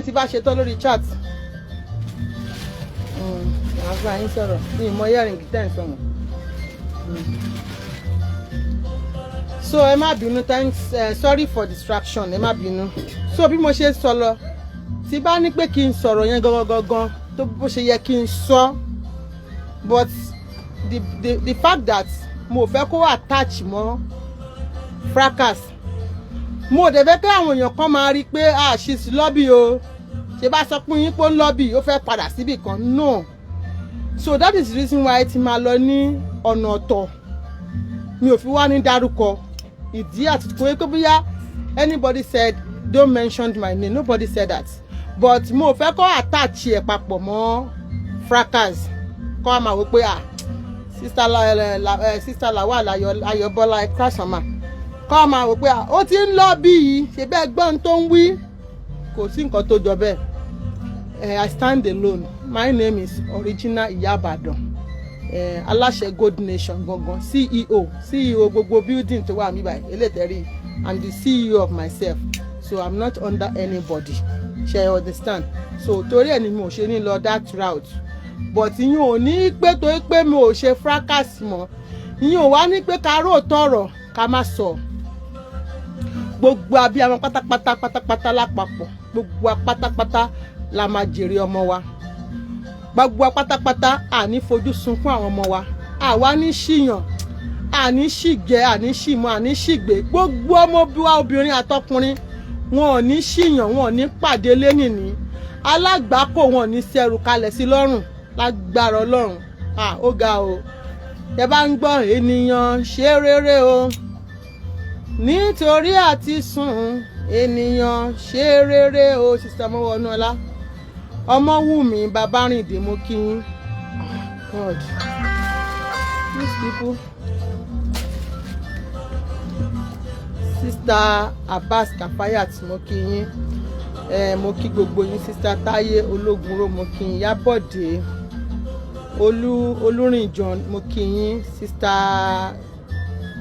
tí bá ṣe tán lórí chat. Àgbà yín sọ̀rọ̀ ní ìmọ̀ yẹ́rìn kìtẹ́ ìsọ̀rọ̀. So ẹ má bínú, thanks, sorry for distraction, ẹ má bínú. So bí mo ṣe sọ lọ, tí bá ní pé kí n sọ̀rọ̀ yẹn gangan tó bó ṣe yẹ kí n sọ, but the fact that mo fẹ́ kó attach mọ́ fracas, mo dẹ̀ fẹ́ kí àwọn èèyàn kan máa rí i pé she's lobby o, ṣe bá sọ pé yín pé ń lobby ó fẹ́ padà síbì kan, no. So that is the reason why ti máa lọ ní ọ̀nà ọ̀tọ̀, mi ò fi wá ní dárúkọ ìdí àti kò yẹ kó bóyá anybody said don't mention my name, nobody said that, but mo fẹ́ kó attach ẹ̀ papọ̀ mọ́ fracas kó a máa wò pé sister Lawal Ayọ̀bọ́lá Ekasama kó a máa wò pé ó ti ń lọ bí yìí ṣe bẹ́ẹ̀ gbọ́n tó ń wí, kò sí nǹkan tó jọ bẹ́ẹ̀. I stand alone. My name is Original Ibadan. Aláṣẹ Gold Nation gangan, CEO gbogbo building tó wà mí báyìí elétẹ̀rí. I'm the CEO of myself, so I'm not under anybody. Ṣé you understand? So torí ẹ̀ ni mo ṣe ní lọ that route, but yín ò ní pé torí pé mi ò ṣe fracas mọ́, yín ò wá ní pé ká rò tọrọ ká má sọ. Gbogbo abiyamọ pátápátá lápapọ̀, gbogbo pátápátá la máa jèrè ọmọ wa, gbogbo pátápátá àní fojú sunkún àwọn ọmọ wa, àwa ní ṣìyàn, àní ṣìgẹ, àní ṣìmọ, àní ṣìgbé, gbogbo ọmọ bí wa obìnrin àtọkùnrin wọn ò ní ṣìyàn, wọn ò ní pàdé lénìní, alágbàákò wọn ò ní ṣẹrù kalẹ̀ sí lọ́rùn lágbára Ọlọ́run. Ó ga o, tẹ́ bá ń gbọ́ ènìyàn ṣe rere o, nítorí àti sùn ènìyàn ṣe rere o. Sister Mọ́wọ́núọlá Ọmọwùmí Babárìndé, mo kí yín. God, these people. Sister Abbas Kafayat, mo kí yín. Mo kí gbogbo yín. Sister Táyé Ológunró, mo kí yín. Yábọ̀dé Olúrìnjọ, mo kí yín. Sister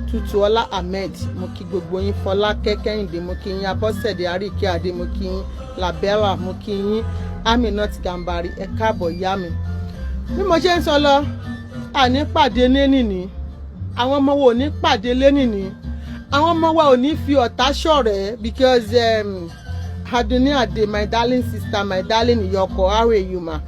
Tutuola Ahmed, mo kí gbogbo yín. Fọlákẹ́ Kẹ́hìndé, mo kí yín. Abọ́sẹ̀dé Àríkẹ́ Adé, mo kí yín. Labella, mo kí yín. Aminat Gambari, ẹ káàbọ̀ ìyá mi. Bí mo ṣe ń sọ lọ, àní pàdé lénìní, àwọn ọmọ wa ò ní pàdé lénìní, àwọn ọmọ wa ò ní fi ọ̀tá ṣọ̀rẹ́, because Adunni Ade, my darling sister, my darling Iyoko, how are you ma?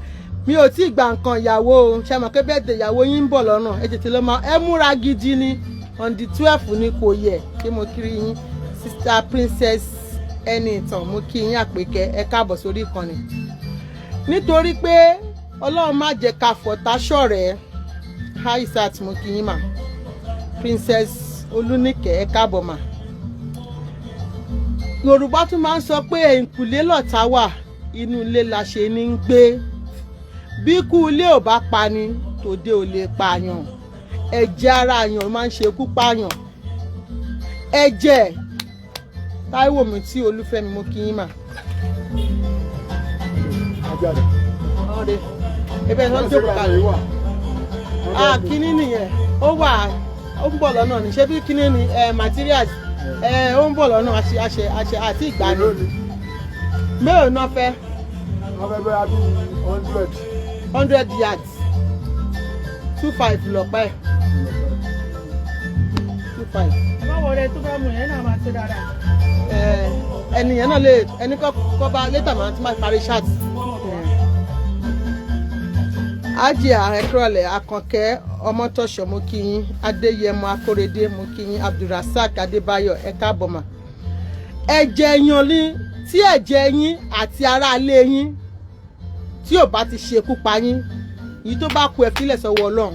Mi ò tí gba nǹkan ìyàwó o, ṣe mọ̀ pé birthday ìyàwó yín ń bọ̀ lọ́nà, ẹ tètè lọ máa ẹ múra gidi ni, on the 12 ni kò yẹ kí mo kiri yín. Sister Princess Ẹnìtàn, mo kí yín. Àpèkẹ́, ẹ káàbọ̀ sórí ìkànnì. Nítorí pé Ọlọ́run má jẹ́ ká fọ̀tá ṣọ̀rẹ́. Aisat, mo kí yín mà. Princess Olúnìkẹ́, ẹ káàbọ̀ mà. Yorùbá tún máa ń sọ pé ẹ̀yìnkùlé lọ̀tá wà, inú ilé la ṣe ní ń gbé. Bí ikú ilé ò bá pani, tòde ò lè pààyàn. Ẹ̀jẹ̀ ara àyàn máa ń ṣekú pààyàn. Ẹ̀jẹ̀ Táíwò mi tí Olúfẹ́mi, mo kí yín mà. Ọ̀rẹ́ ẹbẹ̀ tó ń jókòó kalẹ̀. Kíní nìyẹn, ó wà, ó ń bọ̀ lọ́nà ní, ṣé bí kíní ni materials ó ń bọ̀ lọ́nà àṣẹ àti ìgbà ni. Mélòó náà fẹ́? Wọ́n fẹ́ bẹ́ẹ̀ bí 100 yards 25 lọ́pẹ́ 25. Ẹ má wọlé tó bá mú yẹn náà máa ṣe dáadáa. Ẹnìyẹn náà lè ẹni kọ́ bá létà máa ti máa parí ṣáàtì. Ajia Ẹ̀kúrọ̀lẹ̀, Àkànkẹ́ Ọmọtọ́ṣọ̀, mo kí yín. Adéyẹmọ Akóredé, mo kí yín. Abdulrasaq Adébáyọ̀, ẹ káàbọ̀ mà. Ẹ̀jẹ̀ èèyàn ni tí ẹ̀jẹ̀ yín àti ará ilé yín tí ò bá ti ṣekú pa yín, èyí tó bá kú ẹ fílẹ̀ sọ́wọ́ Ọlọ́run.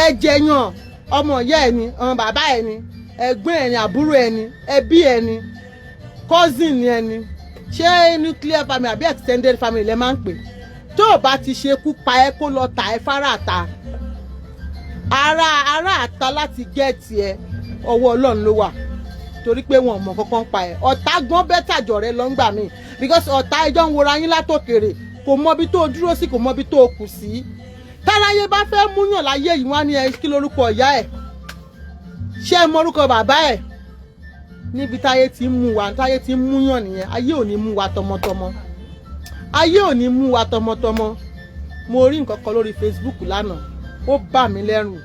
Ẹ̀jẹ̀ èèyàn, ọmọ ìyá ẹ ni, ọmọ bàbá ẹ ni, ẹ̀gbọ́n ẹ ni, àbúrò ẹ ni, ẹbí ẹ ni, cousin ni ẹ ni, ṣé nuclear family àbí extended family lẹ máa ń pè. Tó o bá ti ṣekú pa ẹ kó lọ tà ẹ fáráàta, ará àta láti gẹ́ẹ̀tì ẹ ọwọ́ Ọlọ́run ló wà, torí pé wọn ò mọ̀ kankan pa ẹ. Ọ̀tá gbọ́n bẹ́tàjọ̀ rẹ lọ ń gbà mí, because ọ̀tá ẹjọ́ ń wora yín látòkèrè, kò mọbi tó dúró sí, kò mọbi tó kù sí. Táráyé bá fẹ́ múyàn láyé yìí, wọ́n á ní ẹ kí lórúkọ ìyá ẹ̀, ṣé ẹ mọ orúkọ bàbá ẹ̀, níbi táyé ti ń mú wa táyé ti ń múyàn nìyẹn ayé ò ní mú wa tọmọtọmọ ayé ò ní mú wa tọmọtọmọ mo rí nǹkan kan lórí Facebook lánàá ó bà mí lẹ́rù.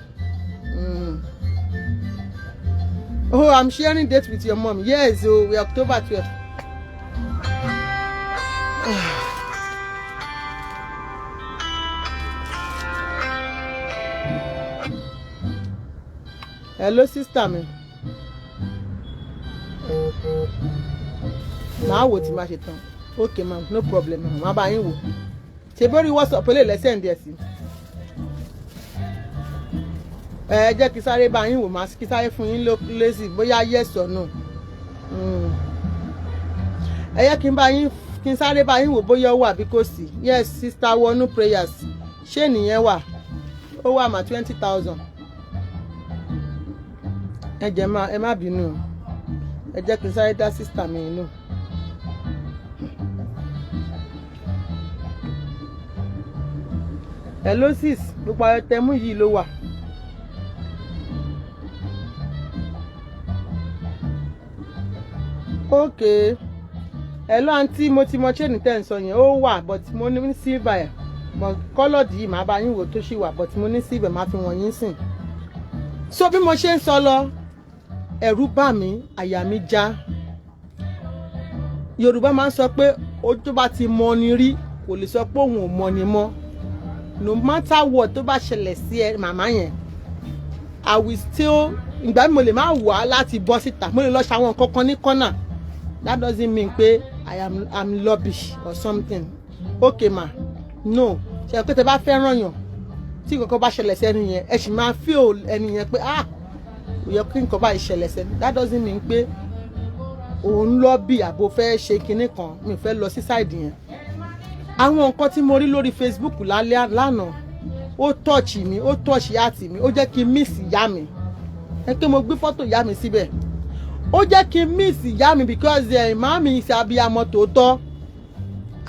Oh, I'm sharing date with your mom. Yes, oh, we're October 12th. Hello, sister mi. Màá wò tí màá ṣe tán. Okay, ma'am, no problem. Màá bá yín wò. Ṣé bórí WhatsApp lè lẹ́sẹ̀ ń díẹ̀ sí? Jẹ́ kí sáré bá yín wò, màá kí sáré fún yín lésì bóyá yes or no. Yẹ kí n sáré bá yín wò bóyá ó wà bí kò sí. Yes, sister wọnú prayers. Ṣé nìyẹn wà? Ó wà mà 20,000. Ẹ má bínú. Ẹ jẹ́ kí n sáré dá sister mi inú. Hello sis, gbogbo ayọ̀tẹ̀mú yìí ló wà. Okay. Hello aunty, mo ti mọ chain ten sọ yẹn ó wà but mo ní silver but colored yìí màá bá yín wò tó ṣì wà but mo ní silver máa fi wọ̀nyí sìn. So bí mo ṣe ń sọ lọ ẹ̀rù bà mí àyà mi já. Yorùbá máa ń sọ pé ojú tó bá ti mọ ni rí kò lè sọ pé òun ò mọ ni mọ́. No matter what tó bá ṣẹlẹ̀ sí ẹ màmá yẹn I will still ìgbà mi mo lè máa wà láti bọ́ síta mo lè lọ ṣàwọn nǹkan kan ní corner. That doesn't mean pé I'm rubbish or something. Okay ma, no. Ṣé pé tẹ́ bá fẹ́ ràn yàn tí nǹkan bá ṣẹlẹ̀ sí ẹni yẹn ẹ sì máa feel ẹni yẹn pé ó yẹ kí nǹkan bá ṣẹlẹ̀ sí ẹni. That doesn't mean pé òun lọ́bì àbò fẹ́ ṣe kinní kan mi fẹ́ lọ sí side yẹn. Àwọn nǹkan tí mo rí lórí Facebook lánàá ó touch mi ó touch yàtì mi ó jẹ́ kí n miss ìyá mi. Ẹ pé mo gbé fọ́tò ìyá mi síbẹ̀. Ó jẹ́ kí n miss ìyá mi because màmí ṣe abiyamọ tòótọ́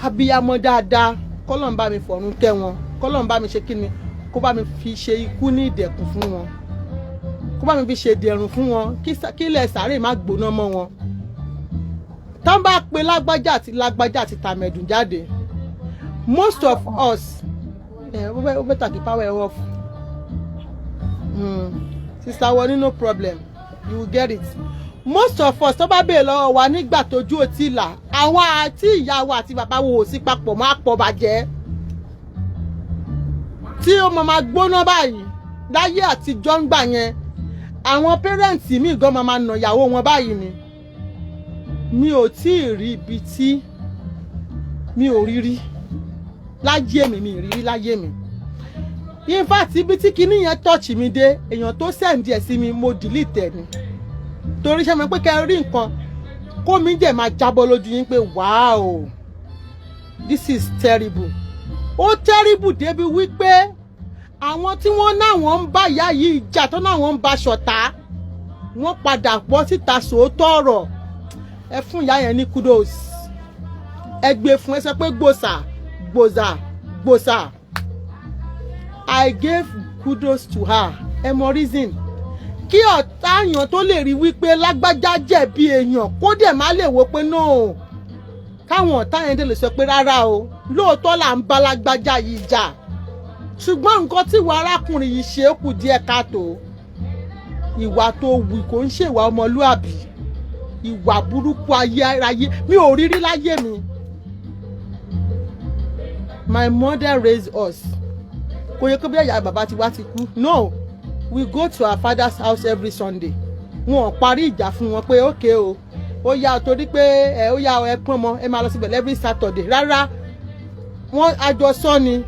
abiyamọ dáadáa kọ́lọ́n bá mi fọ̀run kẹ́ wọn kọ́lọ́n bá mi ṣe kíni kó bá mi fi ṣe ikú ní ìdẹ̀kùn fún wọn kó bá mi fi ṣe ìdẹ̀rùn fún wọn kí ilẹ̀ sàárè má gbóná mọ́ wọn. Tán bá pe lágbájá àti tàmẹ̀dùn jáde most of us ó better kí power off. Sister wọní no problem you will get it. Most of us tó bá bèè lọ́wọ́ wa nígbà tójú ò tí là àwọn àti ìyá wa àti bàbá wo ò sí papọ̀ máa pọ̀ bàjẹ́ tí ó máa gbóná báyìí láyé àtijọ́ ń gbà yẹn àwọn parents mi gan máa nà ìyàwó wọn báyìí ni mi ò tí ì rí ibi tí mi ò rí rí láyé mi rí rí láyé mi. In fact ibi tí kinní yẹn touch mi dé èèyàn tó send ẹ̀ sí mi mo delete ẹ̀ ni torí ṣe mọ̀ pé kẹ́ rí nǹkan kó mi jẹ́ máa jábọ́ lójú yín pé wow this is terrible. Ó terrible débi wípé àwọn tí wọ́n náwọn ń bá ìyá yìí jà tó náwọn ń bá ṣọ̀tá wọ́n padà bọ́ síta sòótọ́ ọ̀rọ̀. Ẹ fún ìyá yẹn ní kudos ẹ gbé fún ẹ sọ pé gbòsà gbòsà gbòsà. I gave kudos to her. Ẹ mọ reason kí ọ̀tá èèyàn tó lè rí wípé lágbájá jẹ̀bi èèyàn kó dẹ̀ má lè wo pé no káwọn ọ̀tá yẹn dé lè sọ pé rárá o lóòótọ́ là ń bá lágbájá yìí jà ṣùgbọ́n nǹkan tí ìwà arákùnrin yìí ṣe é kù díẹ̀ káàtó ìwà tó wù kò ń ṣèwà ọmọlúàbí ìwà burúkú ayérayé mi ò rí rí láyé mi. My mother raised us kò yẹ kó bí ẹ̀yà bàbá tiwa ti kú no. We go to our father's house every Sunday. Wọ́n parí ìjà fún wọn pé okay o. Ó yá torí pé ó yá ẹ pọ́n mọ́ ẹ máa lọ síbẹ̀ every Saturday. Rárá. Wọ́n àjọsọ ni.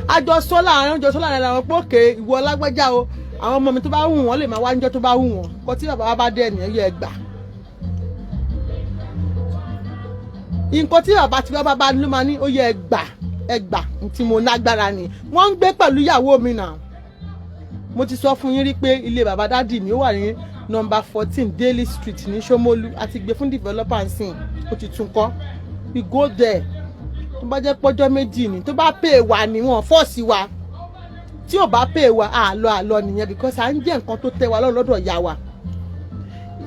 Àjọsọ láàrin àwọn pé okay ìwọ lágbájá o. Àwọn ọmọ mi tó bá wù wọ́n lè máa wá níjọ́ tó bá wù wọ́n. Kò tí bàbá wa bá dé ẹnìyẹn yẹ gbà. Nǹkan tí bàbá tí bàbá bá ló máa ní ó yẹ ẹgbà tí mo lágbára ni. Wọ́n ń gbé pẹ̀lú ìyàwó mi náà. Mo ti sọ fún yín rí pé ilé bàbá dádì mi ó wà ní number 14 Daily Street ní Ṣómólú àti gbé fún developer nsìn ó ti tún kọ́. We go there. Tó bá jẹ́ pọ́jọ́ méjì ni tó bá pè wá ni wọ́n fọ́ọ̀sì wa tí ò bá pè wá àlọ́ nìyẹn because à ń jẹ́ nǹkan tó tẹ́ wa lọ́dọ̀ ìyá wa.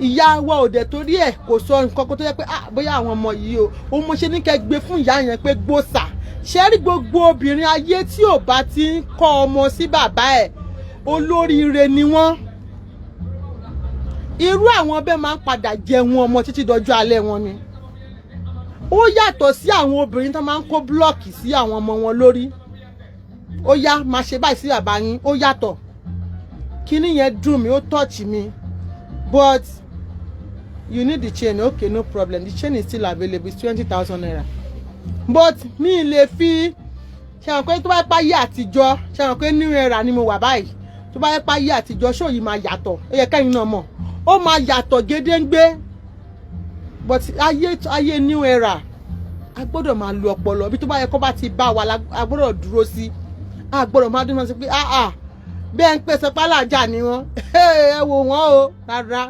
ìyá wa ò dẹ̀ torí ẹ̀ kò sọ nǹkan kan tó yẹ pé bóyá àwọn ọmọ yìí o mo ṣe ní kẹ́ gbé fún ìyá yẹn pé gbòòsà ṣe rí gbogbo obìnrin ayé tí ò bá ti ń kọ́ ọmọ sí bàbá ẹ̀ olóríire ni wọ́n irú àwọn bẹ́ẹ̀ máa ń padà jẹun ọmọ títí dọjọ́ alẹ́ wọn ni ó yàtọ̀ sí àwọn obìnrin tó máa ń kó búlọ́ọ̀kì sí àwọn ọmọ wọn lórí ó yá máa ṣe báyìí sí bàbá yín ó yàtọ̀ kíní yẹn dùn mí ó touch mi but you need the chain okay no problem the chain is still available it's 20,000 naira but mi lè fi ṣe àwọn pé tó bá pa yé àtijọ́ ṣe àwọn pé new era ni mo wà báyìí tó bá pa yé àtijọ́ ṣó yìí máa yàtọ̀ ó yẹ kẹ́yìn náà mọ̀ ó máa yàtọ̀ gédéǹgbé but ayé new era a gbọ́dọ̀ máa lo ọpọlọ bí tó bá yẹ kó bá ti bá wa a gbọ́dọ̀ dúró sí a gbọ́dọ̀ máa dúró sí pé bẹ́ẹ̀ ń pèsè pálàjà ni wọ́n ẹ wò wọ́n o rárá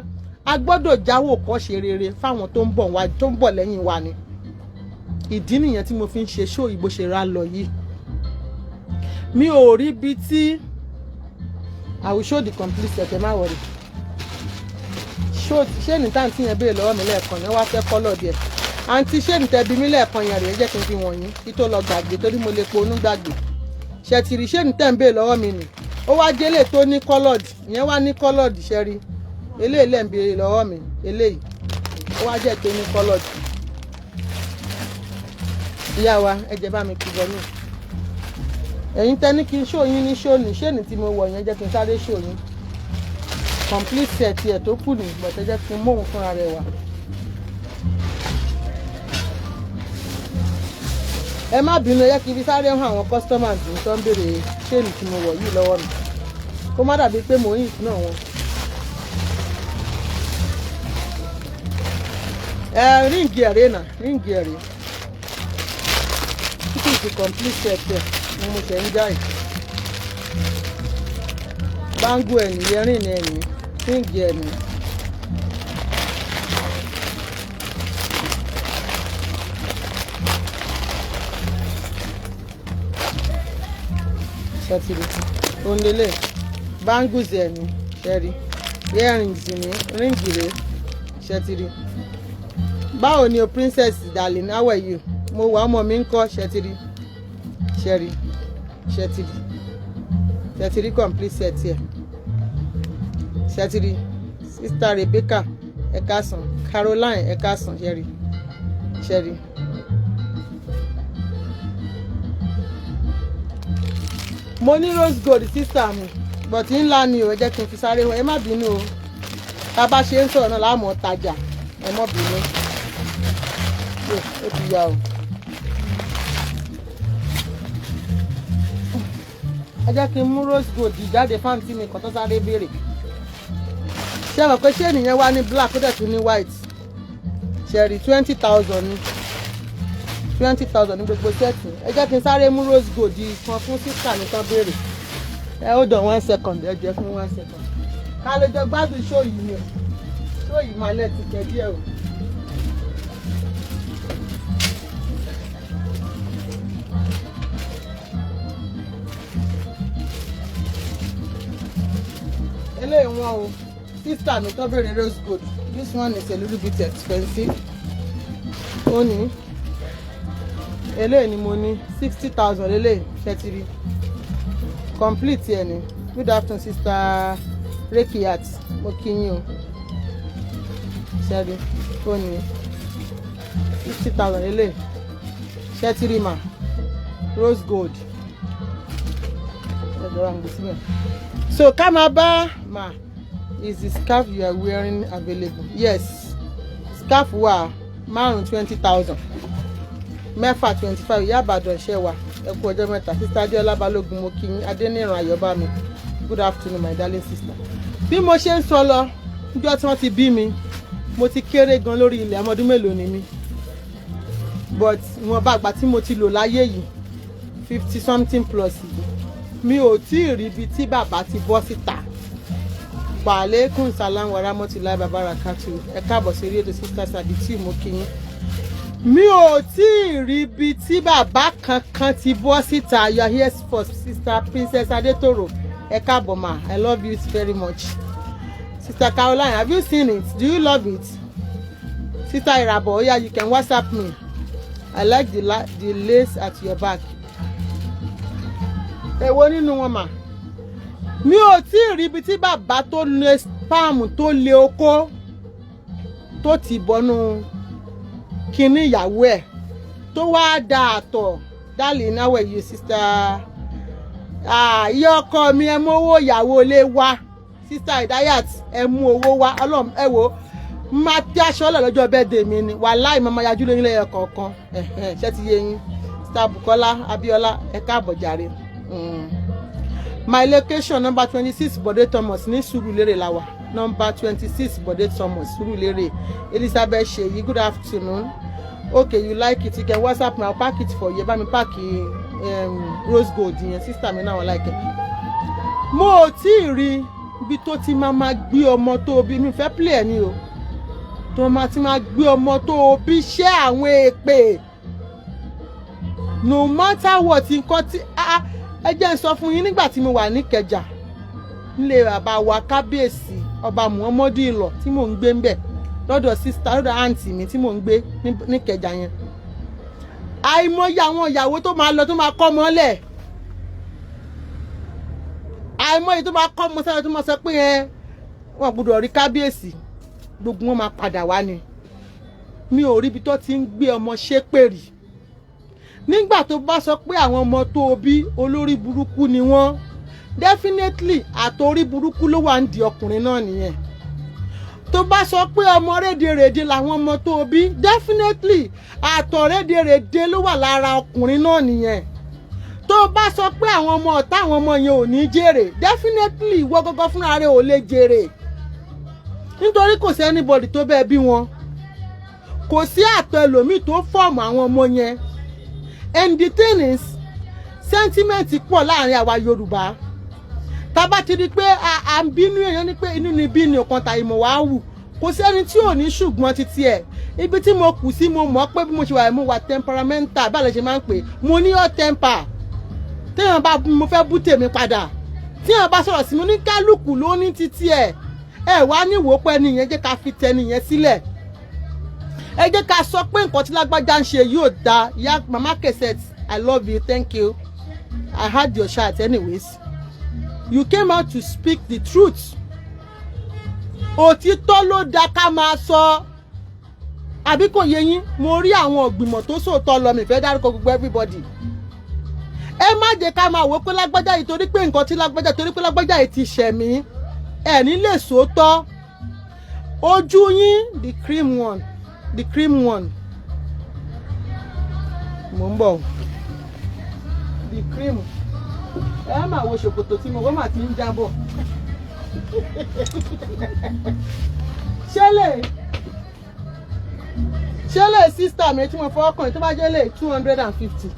a gbọ́dọ̀ jáwọ́ kọ́ ṣe rere fáwọn tó ń bọ̀ lẹ́yìn wa ni ìdí nìyẹn tí mo fi ń ṣe ṣó ìbò ṣe ra lọ yìí mi ò rí bí tí I will show the complete set ẹ má wọrí ṣé ní táǹtì yẹn béèrè lọ́wọ́ mi lẹ́ẹ̀kan ni wọ́n wá fẹ́ kọ́lọ̀ díẹ̀ àǹtí ṣé ní tẹ̀bí mi lẹ́ẹ̀kan yẹn rèé jẹ́ kí n fi wọ̀nyí kí tó lọ gbàgbé torí mo lè ponú gbàgbé ṣètìrì ṣé ní tẹ̀ ń béèrè lọ́wọ́ mi nì ó wá jẹ́lẹ̀ tó ní kọ́lọ̀dì ìyẹn wá ní kọ́lọ̀dì ṣẹ́rí eléyìí lẹ́ ń béèrè lọ́wọ́ mi eléyìí ó wá jẹ́ tó ní kọ́lọ̀dì ìyá wa ẹ jẹ́ bá mi kí bọ́ mi ẹ̀yin tẹ́ ní kí n ṣó yín ní ṣó ní ṣé ní tí mo wọ̀ yẹn jẹ́ kí n sáré ṣó yín complete set ẹ̀ tó kù ní ìgbọ̀tẹ́ jẹ́ kí n mú òun fúnra rẹ̀ wá. ẹ má bínú ẹ jẹ́ kí n fi sáré hàn àwọn customers mi tó ń béèrè ṣé ní tí mo wọ̀ yìí lọ́wọ́ mi kó má dàbí pé mò ń yìn náà wọn. ríǹgì ẹ̀rẹ́ náà ríǹgì ẹ̀rẹ́ títí ti complete set ẹ̀ ni mo ṣe ń jáì báńgù ẹ̀yìn yẹrìn ní ẹ̀yìn ríǹgì ẹ̀yìn. ṣàtìrì òǹlẹ̀lẹ̀ bangles ẹ̀mí ṣẹ́rí earrings ní ríǹgì rẹ̀ ṣàtìrì. báwo ni o princess darling how are you mo wà ọmọ mi ń kọ́ ṣàtìrì ṣẹ́rí ṣàtìrì ṣàtìrì complete set ẹ̀ ṣàtìrì sister Rebecca ẹ̀kásán Caroline ẹ̀kásán ṣẹ́rí ṣẹ́rí. mo ní rose gold sister mi but ńlá ni o ẹ jẹ́ kí n fi sáré wọn ẹ má bínú o tá a bá ṣe ń sọ̀rọ̀ náà láàmú ọ̀tajà ẹ má bínú ó ti yá o. ẹ jẹ́ kí n mú rose gold jáde fáǹtì mi kan tó sáré béèrè ṣé ẹ mọ̀ pé ṣé ènìyàn wá ní black ó dẹ̀ tún ní white ṣẹ̀rí 20,000 ní 20,000 ní gbogbo sẹ́ẹ̀tì ẹ jẹ́ kí n sáré mú rose gold kan fún sísà mi tán béèrè ẹ hold on 1 second ẹ jẹ́ fún 1 second ká lè jọ gbádùn ṣó yìí ni o ṣó yìí máa lẹ́ẹ̀tì tẹ̀ díẹ̀ o. eléyìí wọn o sísà mi tán béèrè rose gold this one is a little bit expensive ó ní eléyìí ni mo ní 60,000 eléyìí ṣẹ́tìrì complete ẹ̀ ni good afternoon sister Rekiat mo kí yín o ṣẹ́rí ó ní 60,000 eléyìí ṣẹ́tìrì mà rose gold so ká máa bá ma is the scarf you are wearing available yes scarf wà márùn 20,000 mẹ́fà 25 ìyá àbàdàn ṣẹ́ wa ẹ kú ọjọ́ mẹ́ta sister adéọlá balógun mo kí yín adéníran ayọ̀bá mi good afternoon my darling sister. bí mo ṣe ń sọ lọ níjọ́ tí wọ́n ti bí mi mo ti kéré gan lórí ilẹ̀ ọmọdún mélòó ni mi but ìwọ̀nba àgbà tí mo ti lò láyé yìí 50 something plus yìí mi ò tí ì rí ibi tí bàbá ti bọ́ síta wàhálẹ́kùn sàlám wàrà mọ́tìláì bàbá rakatu ẹ káàbọ̀ sí rédíò sisters àdìtì mo kí yín mi ò tí ì rí ibi tí bàbá kankan ti bọ́ síta you are here for sister princess adetoro ẹ káàbọ̀ ma I love you very much Sister Caroline, have you seen it? Do you love it? Sister Irabo, yeah, you can WhatsApp me. I like the lace at your back. Èwo nínú wọn mà. Mi ò tí rí ibi tí bàbá tó lé spam tó lé oko tó ti bọ́nú kíní ìyàwó ẹ̀ tó wá da àtọ̀. Darling, how are you, sister? Ìyá ọkọ mi ẹ mú owó ìyàwó lé wá. Sister Idayat ẹ mú owó wá. Ọlọ́run ẹ wò má tí aṣọ lọ lọ́jọ́ birthday mi ni. Wàláhì mama yájú lóyún lẹ́yọ kọ̀ọ̀kan. Ṣé ti yé yín? Sister Bukola Abiola ẹ káàbọ̀ jàre. My location number 26 Bode Thomas ní Surulere la wà. Number 26 Bode Thomas Surulere. Elizabeth Sheyi, good afternoon. Okay, you like it, you can WhatsApp me, I'll pack it for you. Bá mi pack rose gold yẹn, sister mi náà like it. Mo ti rí bí tó ti máa gbé ọmọ tó bí mi fẹ́ play ni o. Tó máa ti máa gbé ọmọ tó bí ṣẹ́ àwọn èpè. No matter what, nǹkan tí ẹ jẹ́ n sọ fún yín nígbà tí mo wà ní Ìkẹjà. Nílé bàbá wa kábíyèsí ọba Muhammadu Ìlọ tí mò ń gbé ńbẹ̀. Lọ́dọ̀ sister, lọ́dọ̀ auntie mi tí mò ń gbé ní Ìkẹjà yẹn. Àìmọye àwọn ìyàwó tó máa lọ tó máa kọ́ mọ́lẹ̀. Àìmọye tó máa kọ́ mọ́ sáré tó máa sọ pé wọ́n gbọ́dọ̀ rí kábíyèsí. Gbogbo wọn máa padà wá ni. Mi ò rí ibi tó ti ń gbé ọmọ ṣépè rí. Nígbà tó bá sọ pé àwọn ọmọ tó bí olórí burúkú ni wọ́n, definitely àtòrí burúkú ló wà ń di ọkùnrin náà nìyẹn. Tó bá sọ pé ọmọ rédèrèdè làwọn ọmọ tó bí, definitely àtọ̀ rédèrèdè ló wà lára ọkùnrin náà nìyẹn. Tó bá sọ pé àwọn ọmọ ọ̀tá àwọn ọmọ yẹn ò ní jèrè, definitely ìwọ gọ́gọ́ fúnra rẹ̀ ò lè jèrè. Nítorí kò sí anybody tó bẹ́ẹ̀ bí wọn. Kò sí àtọ̀ ẹlòmíì tó fọ́ọ̀mù àwọn ọmọ yẹn. And the thing is, sentiment pọ̀ láàrin àwa Yorùbá. Tá bá ti rí pé à ń bínú èèyàn ní pé inú ni bí ni ọ̀kan ta ìmọ̀ wá wù. Kò sí ẹni tí ò ní ṣùgbọ́n títí ẹ̀. Ibi tí mo kù sí mo mọ̀ pé bí mo ṣe wà mo wà temperamental bá lè ṣe máa ń pè. Mo ní hot temper. Téèyàn bá mo fẹ́ bú tèmi padà. Téèyàn bá sọ̀rọ̀ sí mi ní kálukú ló ní títí ẹ̀. Ẹ wá ní wò pé nìyẹn jẹ́ ká fi tẹ nìyẹn sílẹ̀. Ẹ jẹ́ ká sọ pé nǹkan tí lágbájá ń ṣe yóò dáa. Ìyá Mama Cassette, I love you, thank you. I heard your chat anyways. You came out to speak the truth. Òtítọ́ ló dá ká máa sọ. Àbí kò yé yín, mo rí àwọn ògbìmọ̀ tó sòótọ́ lọ mi fẹ́ dárúkọ gbogbo everybody. Ẹ má jẹ́ ká máa wò pé lágbájá yìí torí pé nǹkan tí lágbájá torí pé lágbájá yìí ti ṣẹ̀ mí. Ẹ ní lè sòótọ́. Ojú yín, the cream one. The cream one. Mo ń bọ̀. The cream. Ẹ máa wo ṣòkòtò tí mo wọ́n máa ti ń jábọ̀. Ṣẹlẹ̀ sister mi tí mo fọwọ́ kàn tó bá jẹ́ lè 250.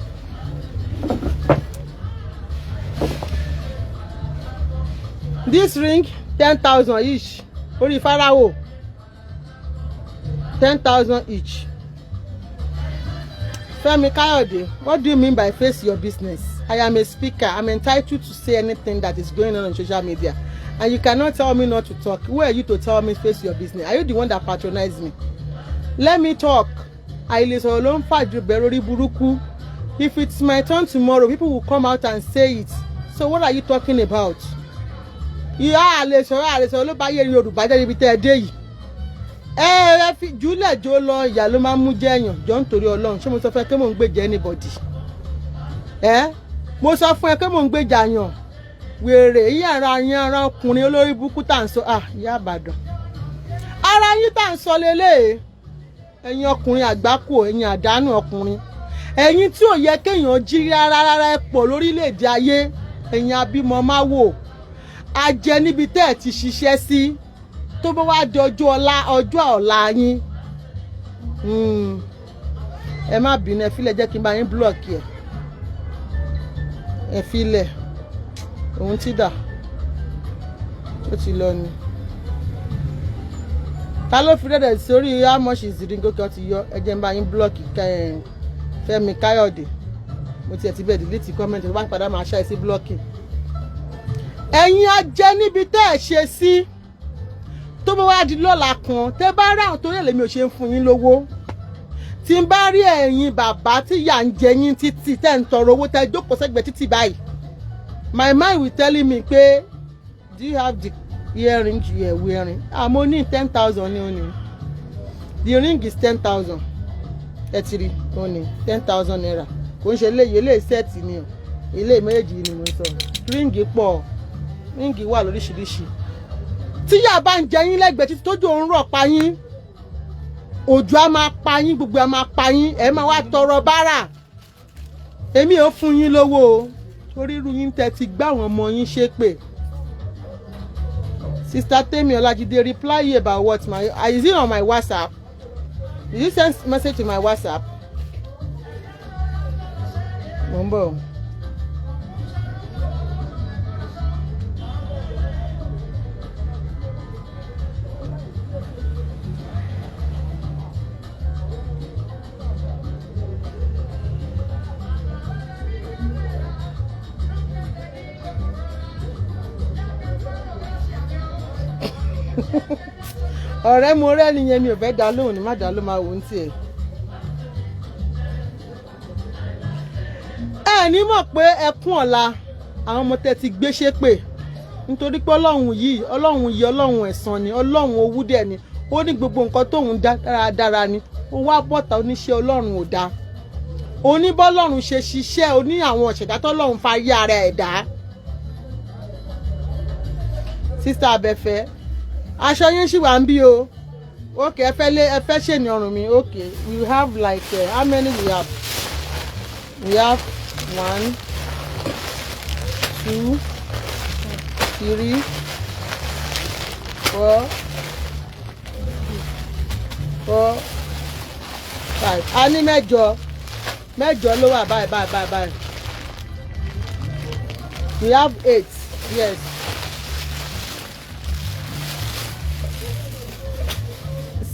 This ring 10,000 each. Orí Fáráwò 10,000 each. Femi Kayode, what do you mean by face your business? I am a speaker. I'm entitled to say anything that is going on social media. And you cannot tell me not to talk. Who are you to tell me face your business? Are you the one that patronized me? Let me talk. If it's my turn tomorrow, people will come out and say it. So what are you talking about? Yeah, ló bá yé Yorùbá jẹ́ ibi tẹ́ ẹ dé yìí. Ẹ fi jùlẹ̀ jó lọ ìyá ló máa ń mú jẹ́yàn jọ nítorí Ọlọ́run. Ṣé mo sọ fún ẹ pé mò ń gbèjà anybody? Mo sọ fún ẹ pé mò ń gbèjà yàn. Wèrè yí ara ọkùnrin olórí burúkú tá ń sọ ìyá Ìbàdàn. Ara yín tá ń sọ lélẹ̀. Ẹ̀yin ọkùnrin àgbákò, ẹ̀yin àdánù ọkùnrin. Ẹ̀yin tí ò yẹ kéèyàn jí rárá ẹ pọ̀ lórílẹ̀-èdè ayé. Ẹ̀yin abímọ máa wò. A jẹ níbi tẹ́ ẹ ti ṣiṣẹ́ sí. Tó bá wá di ọjọ́ ọ̀la yín. Ẹ má bínú ẹ fílẹ̀ jẹ́ kí n bá yín búlọ̀kì ẹ̀. Ẹ fílẹ̀. Òun ti dà. Ó ti lọ ni. Ta ló fi rẹ́dẹ̀ sórí how much is the ring gòkè ti yọ ẹ jẹ́ n bá yín búlọ̀kì Fẹ́mi Káyọ̀dé. Mo ti ẹ̀ ti bẹ̀ delete comment tó bá padà máa ṣáì sí blocking. Ẹ̀yin ajẹ́ níbi tẹ́ ẹ ṣe sí. tó bá wá di lọ́la kan tẹ́ bá rí àwọn tó yẹ lèmi ò ṣe ń fún yín lówó tí n bá rí ẹ̀yin bàbá tí yà ń jẹ yín títí tẹ́ ń tọrọ owó tẹ́ jókòó sẹ́gbẹ̀ẹ́ títí báyìí my mind will telling me pé do you have the earring you are wearing mo ní 10,000 ní òní the ring is 10,000 ẹ ti rí òní 10,000 naira kò ń ṣe eléyìí sẹ́ẹ̀tì ni o ilé méjì ni mo sọ ríǹgì pọ̀ ríǹgì wà lóríṣiríṣi tíyà bá ń jẹ yín lẹ́gbẹ̀ẹ́ títí tójú òun rọ̀ pa yín òjò á máa pa yín gbogbo á máa pa yín ẹ máa wá tọrọ bárà èmi ò fún yín lówó o torí irú yín tẹ́ ti gbá àwọn ọmọ yín ṣépè. Sister Temi Olajide, reply you about what is it on my WhatsApp? Did you send message to my WhatsApp? Mumbo. ọ̀rẹ́ mo rẹ́ nìyẹn mi ò fẹ́ dá lóhùn ní má dá ló máa wò ó tiẹ̀. ẹ ní mọ̀ pé ẹkún ọ̀la àwọn ọmọ tẹ́ ti gbé ṣépè nítorí pé ọlọ́run ẹ̀san ni ọlọ́run owú dẹ̀ ni ó ní gbogbo nǹkan tóun dá dáradára ni ó wá bọ́ta oníṣẹ́ ọlọ́run ò dá oníbọ́lọ́run ṣe ṣiṣẹ́ oní àwọn ọ̀ṣẹ̀dá tọ́lọ́run fa yé ara ẹ̀ dá. Sister Abẹ́fẹ́ aṣọ yín ṣì wà ń bí o okay ẹ fẹ́ ṣe ní ọrùn mi okay we have like how many we have 1 2 3 4 5 a ní mẹ́jọ ló wà báyìí we have 8 yes.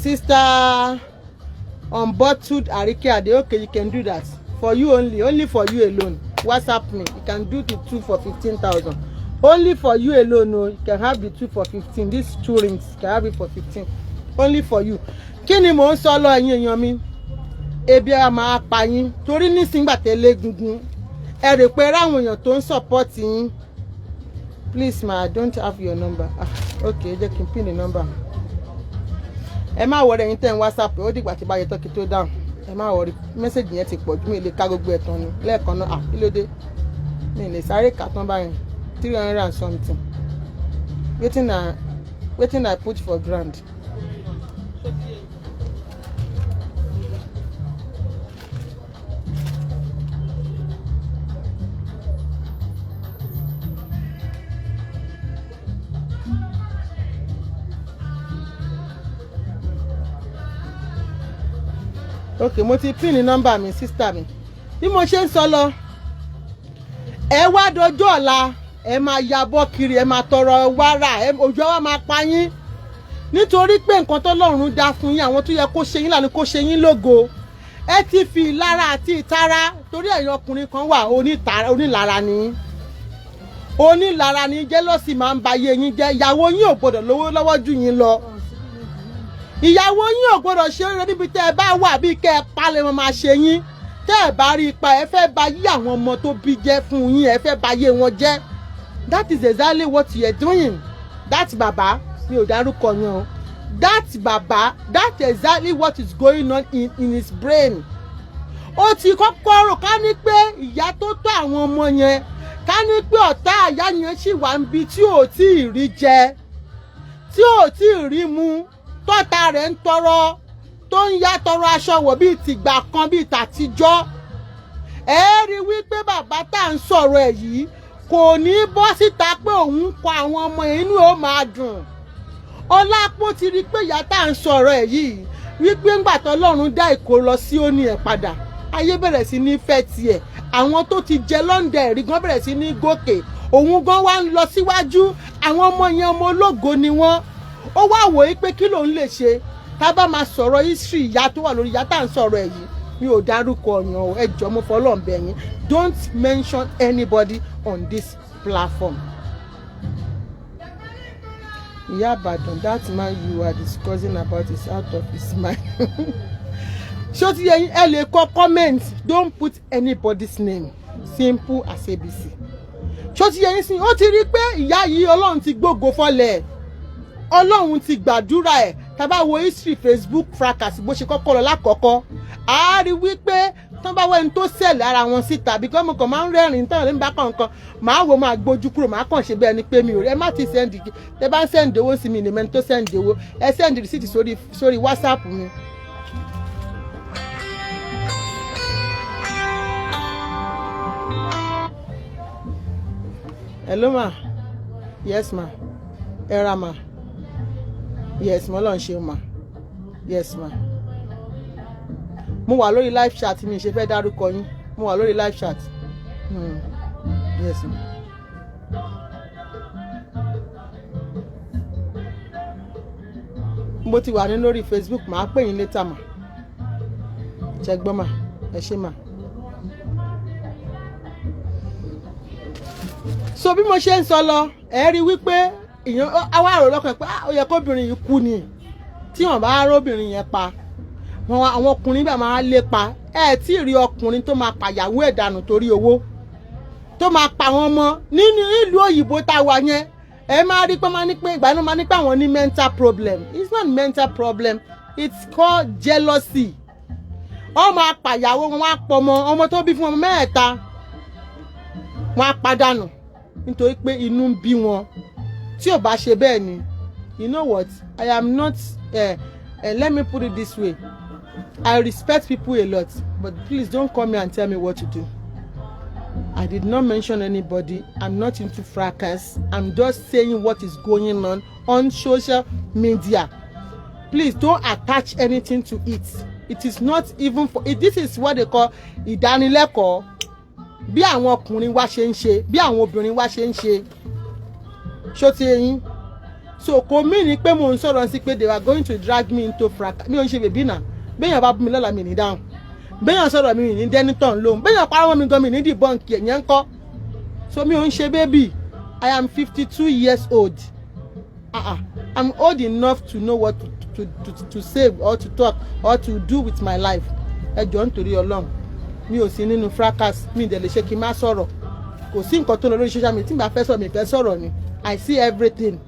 Sister Unbottled Arike Ade, okay, you can do that for you only for you alone. WhatsApp me, you can do the 2 for 15,000. Only for you alone, no, you can have the 2 for 15. These 2 rings, you can have it for 15. Only for you. Kí ni mò ń sọ lọ ẹ̀yin èèyàn mi? Ebi a máa pa yín torí nísìngbà tẹ́lẹ̀ gungun. Ẹ rè pé ráwọn èèyàn tó ń support yín. Please ma, I don't have your number. Okay, jẹ́ kí n pin the number. Ẹ má wọrí ẹ̀yin tẹ́ ń WhatsApp ó dìgbà tí bá yẹ tọ́kì tó dáhùn ẹ má wọrí mẹ́sẹ̀gì yẹn ti pọ̀ jù mí lè ká gbogbo ẹ̀tàn ni lẹ́ẹ̀kan náà kí ló dé mi lè sáré kà tán báyìí 300 and something wetin I put for ground. Okay, mo ti pin ní nọ́mbà mi sister mi bí mo ṣe ń sọ lọ ẹ wá dọjọ́ ọ̀la ẹ máa yabọ́ kiri ẹ máa tọrọ wàrà ojú wa máa pa yín nítorí pé nǹkan tọ́lọ́run dá fún yín àwọn tó yẹ kó ṣe yín lánàá kó ṣe yín lógo ẹ ti fi ìlara àti ìtara torí ẹ̀yin ọkùnrin kan wà onílara ni jẹ́lọ́sì máa ń ba ayé yín jẹ́ ìyàwó yín ò gbọ́dọ̀ lówó lọ́wọ́ jù yín lọ ìyàwó yín ò gbọ́dọ̀ ṣe eré níbi tẹ́ ẹ bá wà bí kẹ́ ẹ palẹ̀ wọn máa ṣe yín tẹ́ ẹ bá rí ipa ẹ fẹ́ bà yí àwọn ọmọ tó bí jẹ́ fún yín ẹ fẹ́ bà yé wọn jẹ́ that is exactly what you are doing that baba mi ò dárúkọ yẹn o that baba that exactly what is going on in his brain ó ti kọ́kọ́ rò ká ní pé ìyá tó tó àwọn ọmọ yẹn ká ní pé ọ̀tá àyá yẹn sì wà níbi tí ò tí ì rí jẹ tí ò tí ì rí mu tọ́ta rẹ̀ ń tọrọ tó ń yá tọrọ aṣọ wọ̀ bíi tìgbà kan bíi tàtijọ́ ẹ rí wípé bàbá tá à ń sọ̀rọ̀ ẹ̀ yìí kò ní bọ́ síta pé òun kọ àwọn ọmọ inú ó máa dùn Ọlápọ̀ ti rí pé ìyá tá à ń sọ̀rọ̀ ẹ̀ yìí wípé ńgbà tọ́lọ́run dá ìkó lọ sí òní ẹ̀ padà ayé bẹ̀rẹ̀ sí ní fẹ́ tiẹ̀ àwọn tó ti jẹ lọ́ndẹ̀ ẹ̀rí gan bẹ̀rẹ̀ sí ní gòkè òun gan wá ń lọ síwájú àwọn ọmọ yẹn ọmọ ológo ni wọ́n ó wá wò ó pé kí lòun lè ṣe tá bá máa sọ̀rọ̀ history ìyá tó wà lórí ìyá tá à ń sọ̀rọ̀ ẹ̀ yìí mi ò dárúkọ ọ̀yàn o ẹ jọ̀ọ́ mo fọlọ́run bẹ̀ yín don't mention anybody on this platform Ibadan, that man you are discussing about is out of his mind. Ṣó ti yé yín, ẹ lè kọ comment, don't put anybody's name, simple as ABC. Ṣó ti yé yín sí, ó ti rí pé ìyá yìí Ọlọ́run ti gbógo fọ́lẹ̀, Ọlọ́run ti gbàdúrà ẹ̀. Tá bá wo history Facebook fracas bó ṣe kọ́kọ́ lọ lákọ̀ọ́kọ́, a rí wípé tán bá wẹ́ni tó sẹ̀lẹ̀ ara wọn síta because mo kàn máa ń rẹ́rìn-ín tán lè ń bá kọ̀ọ̀kan màá wo máa gbójú kúrò màá kàn ṣe bẹ́ẹ̀ ni pé mi ò rí ẹ má ti sẹ́ndì tẹ bá ń sẹ́ndì owó sí mi ní mẹ́ni tó sẹ́ndì owó ẹ sẹ́ndì rìsíìtì sórí WhatsApp mi. Hello ma, yes ma, era ma, yes mo lọ́n ṣe ma, yes ma. Mo wà lórí live chat mi ṣe fẹ́ dárúkọ yín, mo wà lórí live chat. Yes ma. Mo ti wà ní lórí Facebook, màá pè yín later ma. Ṣé gbọ́ ma, ẹ ṣé ma. So bí mo ṣe ń sọ lọ, ẹ rí wípé ìyẹn àwa àrò lọ́kàn pé ó yẹ kóbìnrin yìí kú ni tí wọ́n bá róbìnrin yẹn pa. Àwọn ọkùnrin bá máa lépa, ẹ tí rí ọkùnrin tó máa pàyàwó ẹ̀ dànù torí owó, tó máa pa wọn mọ́ nínú ìlú òyìnbó tá wà yẹn. Ẹ máa rí pé máa ní pé ìgbà náà máa ní pé àwọn ní mental problem. It's not mental problem, it's called jealousy. Wọ́n máa pàyàwó wọn, wọ́n á pọ̀ ọmọ tó bí fún ọmọ mẹ́ta, wọ́n á padànù nítorí pé inú ń bí wọn. Tí ò bá ṣe bẹ́ẹ̀ ni, you know what, I am not let me put it this way, I respect people a lot, but please don't come here and tell me what to do. I did not mention anybody. I'm not into fracas. I'm just saying what is going on social media. Please don't attach anything to it. It is not even for it. This is what they call ìdánilẹ́kọ̀ọ́. Bí àwọn ọkùnrin wa ṣe ń ṣe, bí àwọn obìnrin wa ṣe ń ṣe. Ṣó ti yé yín? So kò mí ní pé mo ń sọ̀rọ̀ sí pé they were going to drag me into fracas. Mi ò ń ṣe bèbí náà. Béèyàn bá bú mi lọ́la mi ní dáhùn. Béèyàn sọ̀rọ̀ mi ní dẹ́nitọ̀n lóhùn. Béèyàn parọ́ mi gan mi ní debunk ẹ̀yẹn ń kọ́. So mi ò ń ṣe baby. I am 52 years old. I'm old enough to know what to say or to talk or to do with my life. Ẹ jọ̀ọ́ nítorí Ọlọ́run. Mi ò sí nínú fracas. Mi dẹ̀ lè ṣe kí n má sọ̀rọ̀. Kò sí nǹkan tó lọ lórí social media tí n bá fẹ́ sọ̀rọ̀ mi fẹ́ sọ̀rọ̀ ni. I see everything.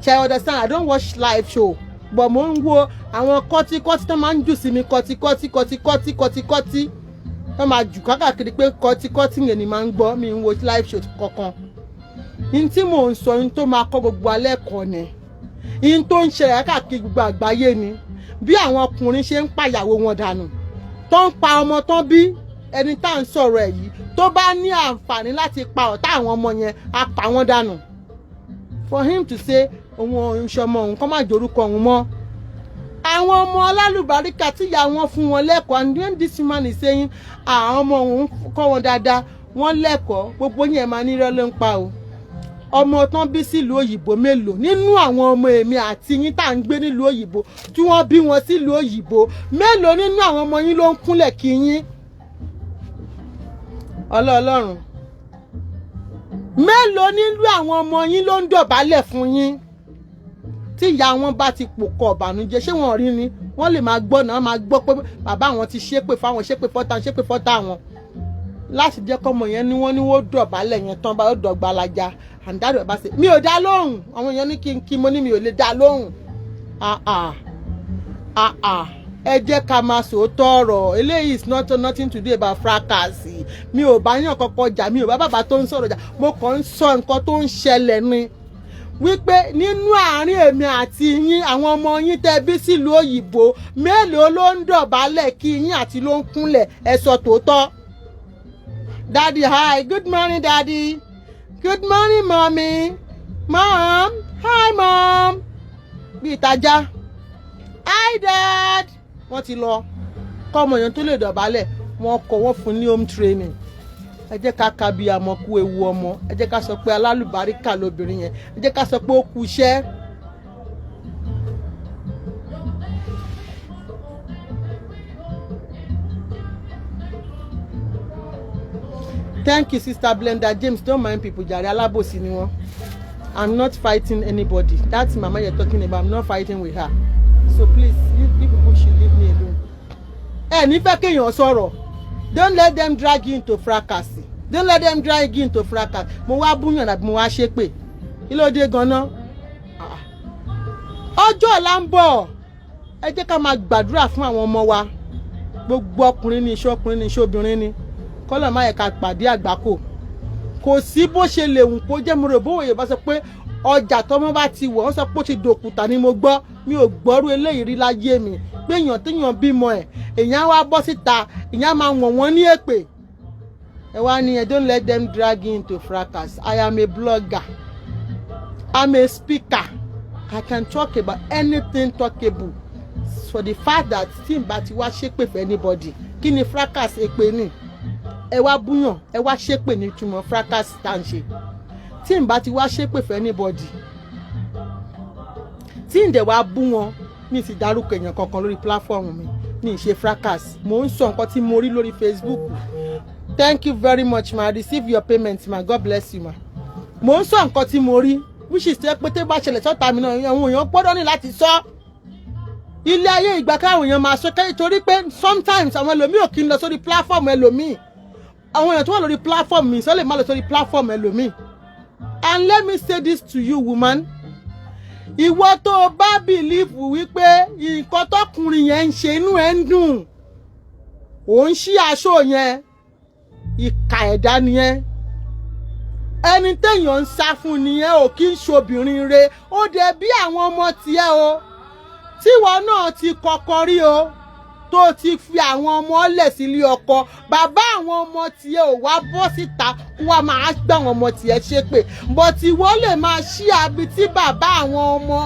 Ṣé understand? I don't watch live show. But mo ń wo àwọn kọ́tíkọ́tí tó máa ń jù sí mi kọ́tíkọ́tí. Wọ́n máa jù káàkiri pé kọ́tíkọ́tí yẹn ni máa ń gbọ́ mi ń wo live show kankan. In tí mò ń sọ in tó máa kọ́ gbogbo alẹ́ kan ni. In tó ń ṣẹlẹ̀ káàkiri gbogbo àgbáyé ni. Bí àwọn ọkùnrin ṣe ń pàyàwó wọn dànù. Tó ń pa ọmọ tán bí ẹni tá à ń sọ̀rọ̀ ẹ̀ yìí. Tó bá ní àǹfààní láti pa ọ̀tá àwọn ọmọ yẹn, á pa wọ́n dànù. For him to say òun ìṣọmọ òun kọ́ máa jorúkọ òun mọ́. Àwọn ọmọ alálùbáríkà tí ìyá wọn fún wọn lẹ́kọ̀ọ́, and when this woman is saying àwọn ọmọ òun kọ́ wọn dáadáa, wọ́n lẹ́kọ̀ọ́, gbogbo yẹn máa ní irọ́ ló ń pa o. Ọmọ tán bí sílùú òyìnbó mélòó nínú àwọn ọmọ èmi àti yín tá à ń gbé nílùú òyìnbó tí wọ́n bí wọn sílùú òyìnbó, mélòó nínú àwọn ọmọ yín ló ń kúnlẹ̀ kí yín? Ọlọ́run. Mélòó nínú àwọn ọmọ yín ló ń dọ̀bálẹ̀ fún yín? Tí ìyá wọn bá ti pòkọ̀ ọ̀bànújẹ́, ṣé wọ́n rí ni? Wọ́n lè máa gbọ́ náà, máa gbọ́ pé bàbá àwọn ti ṣépè fáwọn, ṣépè fọ́tà wọn. Láti jẹ́ kọ́mọ yẹn ni wọ́n ní wọ́n dọ̀bálẹ̀ yẹn tán bá ó dọ̀gba alájà. And that bá ṣe mi ò dá lóhùn. Àwọn èèyàn ní kí mo ní mi ò lè dá lóhùn. Ẹ jẹ́ ká máa sòótọ́ ọ̀rọ̀. Eléyìí is nothing to do about fracas. Mi ò bá yàn kọ́kọ́ jà, mi ò bá bàbá tó ń sọ̀rọ̀ jà. Mo kàn ń sọ nǹkan tó ń ṣẹlẹ̀ ni. Wípé nínú àárín èmi àti yín, àwọn ọmọ yín tẹ́ bí sílùú òyìnbó, mélòó ló ń dọ̀bálẹ̀ kí yín àti ló ń kúnlẹ̀? Ẹ sọ tòótọ́. Daddy, hi. Good morning, Daddy. Good morning, Mommy. Mom. Hi, Mom. Bí ìtajà. Hi, Dad. Wọ́n ti lọ. Kọ́mọ yẹn tó lè dọ̀bálẹ̀, wọ́n kọ́ wọ́n fún ní home training. Ẹ jẹ́ ká ka bí àmọ́ kú ewu ọmọ. Ẹ jẹ́ ká sọ pé alálùbáríkà lóbìnrin yẹn. Ẹ jẹ́ ká sọ pé ó kú iṣẹ́. Thank you, Sister Blenda James. Don't mind people, jàre alábòsí ni wọ́n. I'm not fighting anybody. That's Mama you're talking about. I'm not fighting with her. So please, you people should leave me alone. Ní fẹ́ kéèyàn sọ̀rọ̀. Don't let them drag you into fracas. Don't let them drag you into fracas. Mo wá búyàn àbí mo wá ṣépè. Kí ló dé gan-an? Ọjọ́ ọ̀la ń bọ̀. Ẹ jẹ́ ká máa gbàdúrà fún àwọn ọmọ wa. Gbogbo ọkùnrin ni iṣẹ́ ọkùnrin ni iṣẹ́ obìnrin ni. Kọ́lọ̀ má yẹ ká pàdé àgbákò. Kò sí bó ṣe lè wù kó jẹ́ mo rò bó òye bá sọ pé ọjà tọmọ bá ti wọ̀ wọ́n sọ pé ó ti dòkúta ni mo gbọ́. Mi ò gbọ́rú eléyìí rí láyé mi. Pé èèyàn téèyàn bímọ ẹ̀ èèyàn wá bọ́ síta èèyàn máa wọ̀n wọ́n ní èpè. Ẹ wá ní don't let them drag you into fracas. I am a blogger. I'm a speaker. I can talk about anything talkable. For the fact that tí n bá ti wá ṣépè for anybody. Kí ni fracas èpè ni? Ẹ wá búyàn, ẹ wá ṣépè ní túmọ̀ fracas tá ń ṣe. Tí n bá ti wá ṣépè for anybody. Tí n dẹ̀ wá bú wọn, mi sì dárúkọ èèyàn kankan lórí platform mi. Mi ṣe fracas. Mo ń sọ nǹkan tí mo rí lórí Facebook. Thank you very much ma. Receive your payment ma. God bless you ma. Mo ń sọ nǹkan tí mo rí. Which is pé tẹ́ bá ṣẹlẹ̀ sọ́ta mi náà àwọn èèyàn gbọ́dọ̀ ní láti sọ. Ilé ayé ìgbà káwọn èèyàn máa sọ torí pé sometimes àwọn ẹlòmíì ò kí ń lọ sórí platform ẹlòmíì. Àwọn èèyàn tó wà lórí platform mi sọ lè má lọ sórí platform ẹlòmíì. And let me say this to you woman. Ìwọ tó bá believe wípé nǹkan tọkùnrin yẹn ń ṣe inú ẹ̀ ń dùn. Ò ń ṣí aṣọ yẹn. Ìkà ẹ̀dá nìyẹn. Ẹni téèyàn ń sá fún nìyẹn ò kí ń ṣobìnrin re. Ó dẹ̀ bí àwọn ọmọ tiẹ̀ o. Tíwọ náà ti kọ́kọ́ rí o. Tó ti fi àwọn ọmọ lẹ̀ sílé ọkọ. Bàbá àwọn ọmọ tiẹ̀ ò wá bọ́ síta wá máa gbà àwọn ọmọ tiẹ̀ ṣépè. But ìwọ lè máa ṣí abi tí bàbá àwọn ọmọ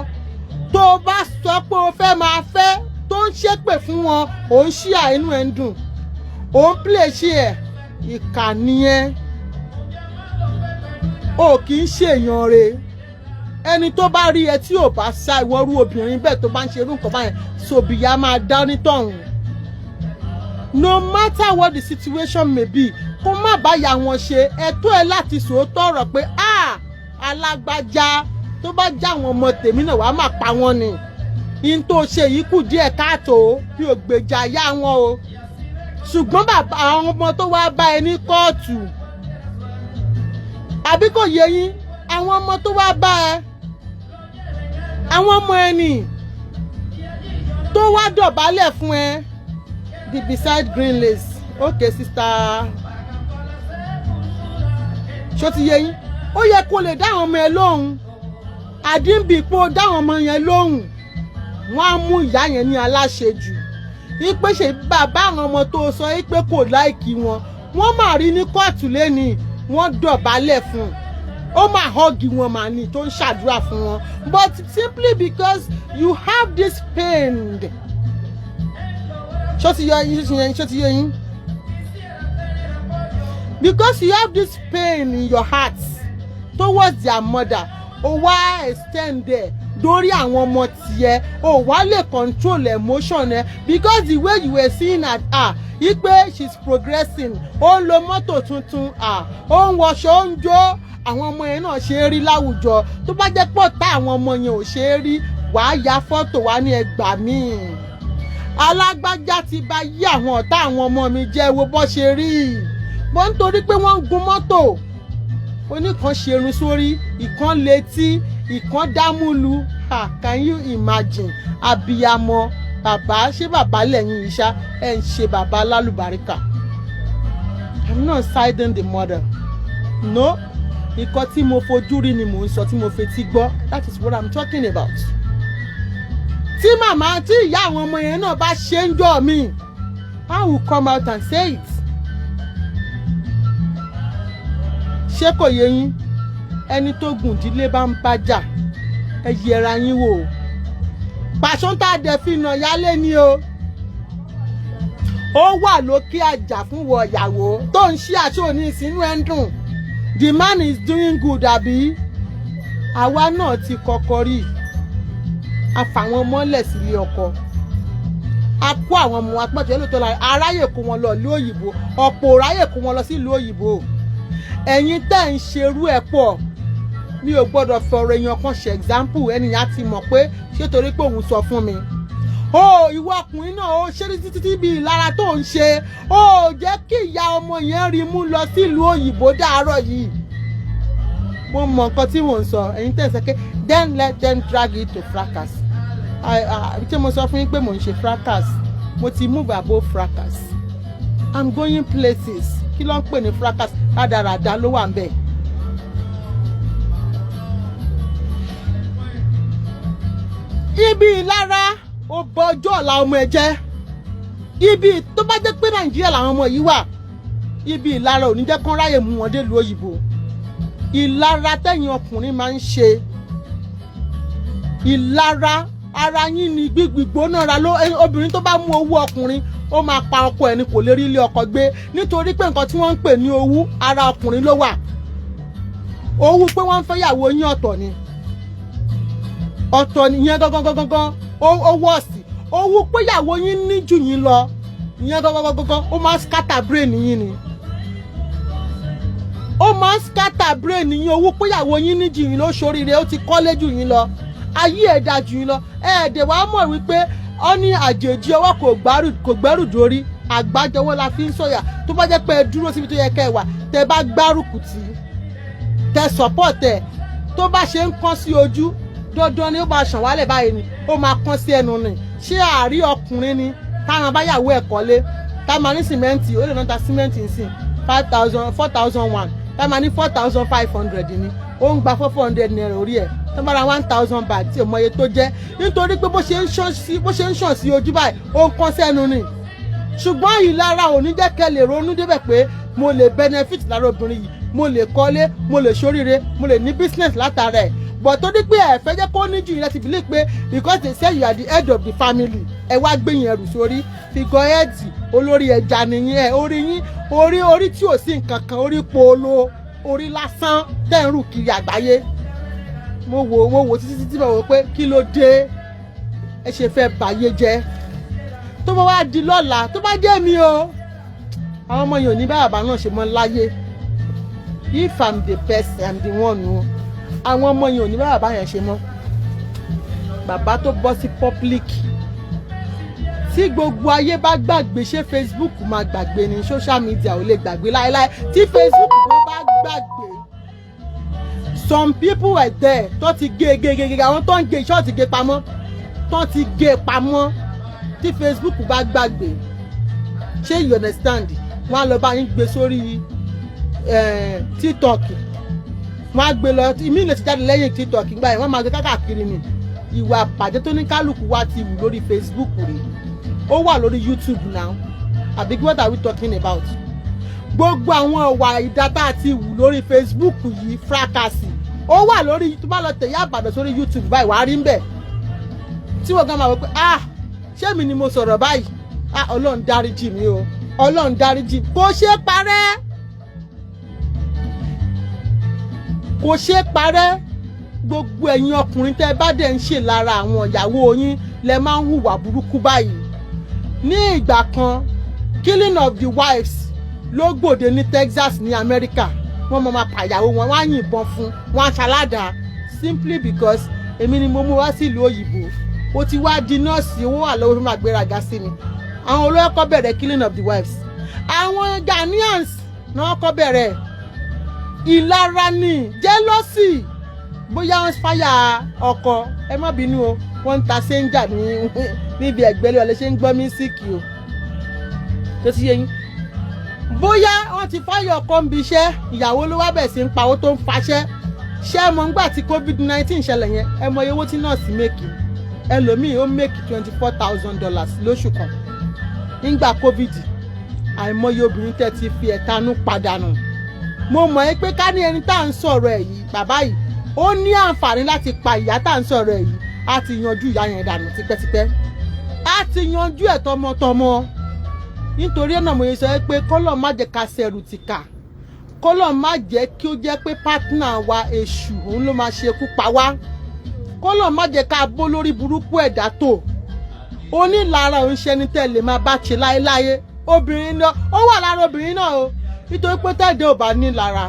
tó bá sọ pé o fẹ́ máa fẹ́ tó ń ṣépè fún wọn ò ń ṣí àínú ẹ̀ ń dùn. Ò ń play ṣe ẹ̀. Ìkà nìyẹn. O kì í ṣèyàn re. Ẹni tó bá rí ẹ tí ò bá sá ìwọ́rú obìnrin bẹ́ẹ̀ tó bá ń ṣe irú nǹkan báyẹn sòbìyà máa dá onítọ̀hún. No matter what the situation may be, kó má bá ya wọn ṣe ẹ̀tọ́ ẹ láti sòótọ́ ọ̀rọ̀ pé alágbájá tó bá já àwọn ọmọ tèmi náà wàá máa pa wọ́n ni. In tó ṣe yìí kù díẹ̀ káàtó bí ò gbèjà yá wọn o. Ṣùgbọ́n bàbá àwọn ọmọ tó wá bá ẹ ní kóòtù. Àbí kò yé yín àwọn ọmọ tó wá bá ẹ. Àwọn ọmọ ẹni tó wá dọ̀bálẹ̀ fún ẹ. The beside green lace. Okay sister. Ṣó ti yé yín? Ó yẹ kó lè dá àwọn ọmọ ẹ lóhùn. Àdínbì pé ó dá àwọn ọmọ yẹn lóhùn. Wọ́n á mú ìyá yẹn ní aláṣejù. Ipe ṣe bàbá àwọn ọmọ tó sọ pé kò láìkí wọn. Wọ́n máa rí ní kóòtù lẹ́ni. Wọ́n dọ̀bálẹ̀ fún un. Ó máa hug wọn mà ní tó ń ṣàdúrà fún wọn. But simply because you have this pain. Ṣó ti yé yín? Because you have this pain in your heart towards their mother. Ó wá extend there. Dórí àwọn ọmọ tiẹ̀. Ó wá lè control emotion ẹ. Because the way you were seeing at her. Ipe she's progressing. Ó ń lo mọ́tò tuntun. Ó ń wọṣọ ó ń jó. Àwọn ọmọ yẹn náà ṣe é rí láwùjọ. Tó bá jẹ́ pọ̀ tá àwọn ọmọ yẹn ò ṣe é rí. Wàá ya fọ́tò wá ní ẹgbàá míì. Alágbájá ti bá yí àwọn ọ̀tá àwọn ọmọ mi jẹ́ wo bó ṣe rí. Bó ń torí pé wọ́n ń gun mọ́tò. Oníkan ṣe irun sórí. Ìkan létí. Ìkan dámúlu. Can you imagine? Abiyamọ. Bàbá ṣé bàbá lẹ́yìn iṣá ẹ̀ ń ṣe bàbá lálùbáríkà. I'm not siding the mother. No. Nǹkan tí mo fojú rí ni mò ń sọ tí mo fetí gbọ́. That is what I'm talking about. Tí màmá tí ìyá àwọn ọmọ yẹn náà bá ṣe ń jọ mí, I will come out and say it. Ṣé kò yé yín? Ẹni tó gùn dílé bá ń bájà, ẹ yẹra yín wò. Pàṣán tá a dẹ̀ fi nà yálé ni o. Ó wà lókè àjà fún wọ ìyàwó tó ń ṣí aṣọ ní ìsínú ẹ̀ ń dùn. The man is doing good àbí? Àwa náà ti kọ́kọ́ rí. A fà wọ́n mọ́lẹ̀ sílé ọkọ. A kó àwọn ọmọ wa pọ̀jù lóòótọ́ la aráyè kó wọn lọ ìlú òyìnbó. Ọ̀pọ̀ ráyè kó wọn lọ sí ìlú òyìnbó. Ẹ̀yin tẹ́ ń ṣerú ẹ̀ pọ̀. mi ò gbọ́dọ̀ fọ̀rọ̀ èèyàn kan ṣe example ẹnìyàn ti mọ̀ pé ṣé torí pé òun sọ fún mi. Ó ìwọ ọkùnrin náà ó ṣe títí bí ìlara tó ń ṣe ó jẹ́ kí ìyá ọmọ yẹn rí mú lọ sílùú òyìnbó dàárọ̀ yìí. Mo mọ nǹkan tí mò ń sọ ẹ̀yin tẹ̀ sẹ́kẹ́ then let them drag it to fracas. Ṣé mo sọ fún yín pé mò ń ṣe fracas? Mo ti move above fracas. I'm going places. Kí ló ń pè ní fracas? Rádaràdá ló wà ń bẹ̀. Ibi ìlara ó bọ ọjọ́ ọ̀la ọmọ ẹ jẹ́. Ibi tó bá jẹ́ pé Nàìjíríà làwọn ọmọ yìí wà, ibi ìlara ò ní jẹ́ kán ráyè mú wọn dé ìlú òyìnbó. Ìlara tẹ̀yin ọkùnrin máa ń ṣe. Ìlara ara yín ni gbígbóná ra ló obìnrin tó bá mú owó ọkùnrin ó máa pa ọkọ ẹ̀ ní kò lè rí ilé ọkọ gbé nítorí pé nǹkan tí wọ́n ń pè ní owú ara ọkùnrin ló wà. Owú pé wọ́n ń fẹ́ yàwó yín ọ̀tọ̀ ni. Ọ̀tọ̀ nìyẹn gangan owó ọ̀sìn. Owú pé yàwó yín ní jù yín lọ ìyẹn gangan ó máa ń scatter brain yín ni. Ó máa ń scatter brain yín owó pé yàwó yín ní jù yín lọ ṣoríire ó ti kọ́lé jù yín lọ. Ayé ẹ̀dá jù yín lọ ẹ̀ẹ́dẹ̀ wàá mọ̀ wípé ó ní àjèjì ọwọ́ kò gbẹ́rù dórí àgbájọwọ́ la fi ń sọ̀yà tó bá jẹ́ pé ẹ dúró síbi tó yẹ kẹ́ ẹ wà tẹ́ bá gbárùkù tì í tẹ́ support ẹ̀ tó bá ṣe ń kán sí ojú dandan ni ó máa ṣàn wálẹ̀ báyìí ni ó máa kán sí ẹnu ni ṣé àárí ọkùnrin ni táwọn báyàwó ẹ̀ kọ́lé táwọn ní sìmẹ́ǹtì ó lè náà ta sìmẹ́ǹtì sí 4,001 táwọn ní 4,500 ni ó ń gba 400 naira orí ẹ̀ tó bá ra 1,000 bag tí ò mọ iye tó jẹ́ nítorí pé bó ṣe ń ṣàn sí ojú báyìí ó ń kán sẹ́nu ni. Ṣùgbọ́n ìlara ò ní jẹ́ kẹ́ lè ronú débẹ̀ pé mo lè benefit lára obìnrin yìí mo lè kọ́lé mo lè ṣoríire mo lè ní business látara ẹ̀ but tó dí pé ẹ fẹ́ jẹ́ kó ní jù yín láti believe pé because they say you are the head of the family ẹ wá gbé yẹn rù sórí figurehead olórí ẹja nìyẹn ẹ orí yín orí tí ò sí nǹkan kan orí polo orí lásán tẹ̀ ń rù kiri àgbáyé. Mo wò títí mo wò pé kí ló dé ẹ ṣe fẹ́ bàyé jẹ́ tó bá wá di lọ́la tó bá jẹ́ mi o àwọn ọmọ yìí ò ní bàbá náà ṣe mọ́ láyé if I'm the best I'm the one o àwọn ọmọ yìí ò ní bàbá yẹn ṣe mọ́ bàbá tó bọ́ sí public tí gbogbo ayé bá gbàgbé ṣé Facebook máa gbàgbé ni social media ò lè gbàgbé láéláé tí Facebook wọn bá gbàgbé. Some people were there tó ti gé àwọn tó ń gé iṣẹ́ ti gé pamọ́ tó ti gé pamọ́ tí Facebook bá gbàgbé ṣé you understand wọ́n á lọ bá yín gbé sórí TikTok wọ́n á gbé lọ ìmí lè ti jáde lẹ́yìn TikTok gbà yẹn wọ́n máa gbé káàkiri ni ìwà àpàdé tó ní kálukú wa ti wù lórí Facebook rẹ̀ ó wà lórí YouTube now àbí what are we talking about gbogbo àwọn ọ̀wà ìdátà àti ìwù lórí Facebook yìí fracasi ó wà lórí tó bá lọ tẹ̀yà àbàdàn sórí YouTube báyìí wàá rí ń bẹ̀ tí wọ́n gan máa wọ pé ṣé mi ni mo sọ̀rọ̀ báyìí Ọlọ́run dáríjì mi o Ọlọ́run dáríjì kò ṣe parẹ́ kò ṣe parẹ́ gbogbo ẹ̀yin ọkùnrin tẹ́ bá dẹ̀ ń ṣe lára àwọn ìyàwó yín lẹ máa ń hùwà burúkú báyìí ní ìgbà kan killing of the wives ló gbòde ní Texas ní America wọ́n máa pàyàwó wọn wọ́n á yìnbọn fún wọn á ṣaládàá simply because èmi ni mo mú wá sí ìlú òyìnbó ó ti wá di nọ́ọ̀sì owó wà lọ́wọ́ fún máa gbéraga sí mi àwọn olóyè bẹ̀rẹ̀ killing of the wives àwọn Ghanaians náà kọ́ bẹ̀rẹ̀ ìlara ni jealousy bóyá wọ́n fàyà ọkọ ẹ má bínú o wọ́n ń ta sẹ́ńjà níbi ẹ̀gbẹ́lẹ́ ọ̀lẹ́ ṣe ń gbọ́ mísíkì o tó ti yé yín bóyá wọ́n ti fàyà ọkọ ń bi iṣẹ́ ìyàwó ló wá bẹ̀ sí ń pawó tó ń faṣẹ́ ṣé mọ̀ ńgbà tí COVID-19 ṣẹlẹ̀ yẹn ẹ mọ iye owó tí nọ́ọ̀sì mẹ́kì ẹlòmíì ó mẹ́kì $24,000 lóṣù kan nígbà COVID àìmọye obìnrin tẹ́ ti fi ẹ̀tanú padànù mo mọ̀ ẹ́ pé ká ní ẹni tá à ń sọ̀rọ̀ ẹ̀ yìí bàbá yìí ó ní àǹfààní láti pa ìyá tá à ń sọ̀rọ̀ ẹ̀ yìí á ti yanjú ìyá yẹn dànù tipẹ́tipẹ́ á ti yanjú ẹ̀ tọmọtọmọ nítorí náà mo yẹ sọ pé kọ́lọ̀ má jẹ́ ká ṣẹrù tìkà kọ́lọ̀ má jẹ́ kí ó jẹ́ pé pátánà wa èṣù òun ló máa ṣekú pa wá kọ́lọ̀ má jẹ́ ká bó lórí burúkú ẹ̀dá tó onílara òun ṣe ní tẹ̀lé máa bá ṣe láéláé obìnrin náà ó wà lára obìnrin náà o nítorí pé tẹ́ẹ̀dẹ́ ò bá ní lára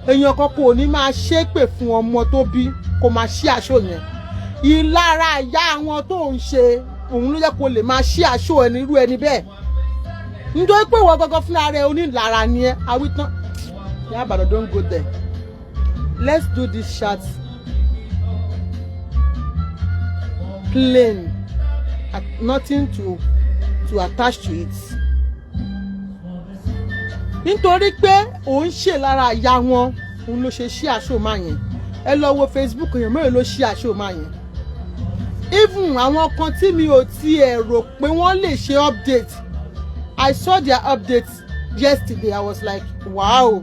èèyàn kan kò ní máa ṣépè fún ọmọ tó bí kó máa ṣí aṣọ yẹn ìlara ìyá àwọn tó ń ṣe òun ló yẹ kó lè máa ṣí aṣọ ẹni irú ẹni bẹ́ẹ̀ nítorí pé ìwọ gọ́gọ́ fúnra rẹ onílara ni ẹ awítán Ìyá Ìbàdàn don't go there. Let's do this chat plain, nothing to attach to it. Nítorí pé òun ṣe lára ìyá wọn òun ló ṣe ṣí aṣọ máa yẹn ẹ lọ wo Facebook yẹn mẹ́rin ló ṣí aṣọ máa yẹn even àwọn kan tí mi ò tiẹ̀ rò pé wọ́n lè ṣe update I saw their update yesterday I was like wow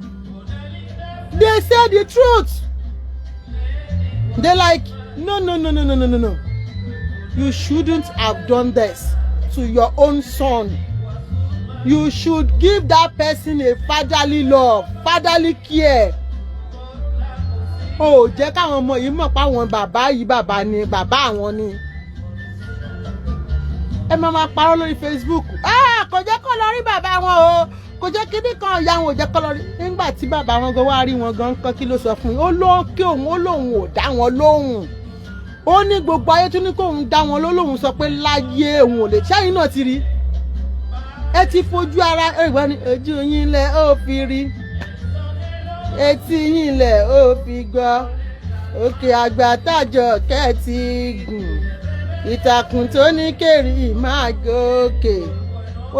they said the truth they like no you shouldn't have done this to your own son. You should give that person a fatherly love, fatherly care. Oh, jẹ́ káwọn ọmọ yìí mọ̀ pé àwọn bàbá yìí bàbá ni bàbá àwọn ni. Ẹ máa parọ́ lórí Facebook. Kò jẹ́ kó lọ rí bàbá wọn o. Kò jẹ́ kíní kan ìyá wọn ò jẹ́ kó lọ rí. Nígbà tí bàbá wọn gan wá rí wọn gan kan kí ló sọ fún yín. Ó ló kí òun ó lóun ò dá wọn lóhùn. Ó ní gbogbo ayé tún ní kóun dá wọn lóhùn sọ pé láyé òun ò lè ṣẹ́yìn náà ti rí. Ẹ ti fojú ara ẹ̀gbọ́n ní ojú yín lẹ̀ ó fi rí etí yín lẹ̀ ó fi gbọ́ òkè àgbà tájọ kẹ́ẹ̀tì gùn ìtàkùn tó ní kèrì máa gòkè